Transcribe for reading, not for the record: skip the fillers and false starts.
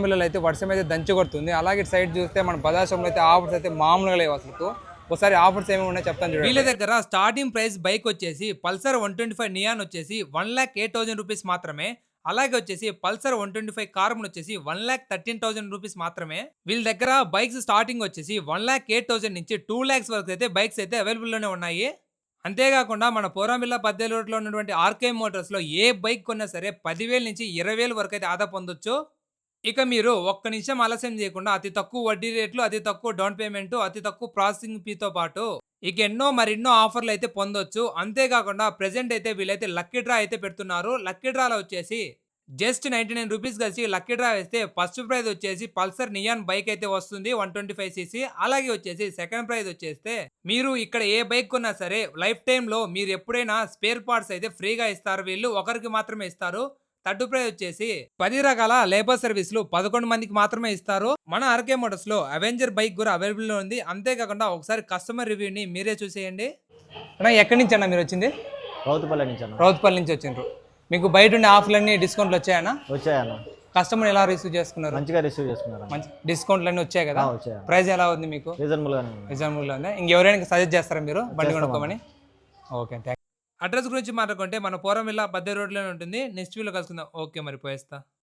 మిల్లలు అయితే వర్షం అయితే దంచి కొడుతుంది. అలాగే సైడ్ చూస్తే మన బజాజ్ షోరూమ్ అయితే ఆఫర్స్ అయితే మామూలుగా లేవు అసలు. ఒకసారి ఆఫర్స్ ఏమి ఉన్నాయో చెప్తాను చూడండి. వీళ్ళ దగ్గర స్టార్టింగ్ ప్రైస్ బైక్ వచ్చేసి పల్సర్ 125 నియాన్ వచ్చేసి 1,08,000 రూపీస్ మాత్రమే. అలాగే వచ్చేసి పల్సర్ 125 కార్బన్ వచ్చేసి 1,13,000 రూపీస్ మాత్రమే. వీళ్ళ దగ్గర బైక్స్ స్టార్టింగ్ వచ్చేసి 1,08,000 నుంచి 2 lakhs వరకు అయితే బైక్స్ అయితే అవైలబుల్ లోనే ఉన్నాయి. అంతేకాకుండా మన పోరామిల్లా పద్దేల రోడ్లో ఉన్నటువంటి ఆర్కే మోటార్స్ లో ఏ బైక్ కొన్నా సరే 10,000 నుంచి 20,000 వరకు అయితే ఆదా పొందొచ్చు. ఇక మీరు ఒక్క నిమిషం ఆలస్యం చేయకుండా అతి తక్కువ వడ్డీ రేట్లు, అతి తక్కువ డౌన్ పేమెంట్, అతి తక్కువ ప్రాసెసింగ్ ఫీతో పాటు ఇక మరెన్నో ఆఫర్లు అయితే పొందొచ్చు. అంతేకాకుండా ప్రెజెంట్ అయితే వీళ్ళైతే లక్కీ డ్రా అయితే పెడుతున్నారు. లక్కీ డ్రాలో వచ్చేసి జస్ట్ 99 రూపీస్ కలిసి లక్కీ డ్రా వేస్తే ఫస్ట్ ప్రైజ్ వచ్చేసి పల్సర్ నియాన్ బైక్ అయితే వస్తుంది 125cc. అలాగే వచ్చేసి సెకండ్ ప్రైజ్ వచ్చేస్తే మీరు ఇక్కడ ఏ బైక్ కొన్నా సరే లైఫ్ టైమ్ లో మీరు ఎప్పుడైనా స్పేర్ పార్ట్స్ అయితే ఫ్రీగా ఇస్తారు. వీళ్ళు ఒకరికి మాత్రమే ఇస్తారు. థర్డ్ ప్రైజ్ వచ్చేసి 10 రకాల లేబర్ సర్వీసులు 11 మందికి మాత్రమే ఇస్తారు. మన ఆర్కే మోటార్స్ లో అవెంజర్ బైక్ కూడా అవైలబుల్ లో ఉంది. అంతేకాకుండా ఒకసారి కస్టమర్ రివ్యూని మీరే చూసేయండి. ఎక్కడి నుంచి అన్న మీరు వచ్చింది? రౌతుపల్లి నుంచి వచ్చిండ్రు. మీకు బయట ఉండే ఆఫర్లన్నీ డిస్కౌంట్లు వచ్చాయన్నా? వచ్చాయన్న. కస్టమర్ ఎలా రిసీవ్ చేసుకున్నారు? మంచిగా రిసీవ్ చేసుకున్నారు. మంచి డిస్కౌంట్లు అన్నీ వచ్చాయి కదా? ప్రైస్ ఎలా ఉంది మీకు? రీజనబుల్గా ఉంది. ఇంకెవరైనా సజెస్ట్ చేస్తారా మీరు బండి కొనుక్కోమని? Okay, thank you. అడ్రస్ గురించి మాట్లాడుకుంటే మన పోరంవిల్లా 10 రోడ్లోనే ఉంటుంది. నెక్స్ట్ వీడియోలో కలుసుకుందాం. ఓకే, మరి పోయేస్తా.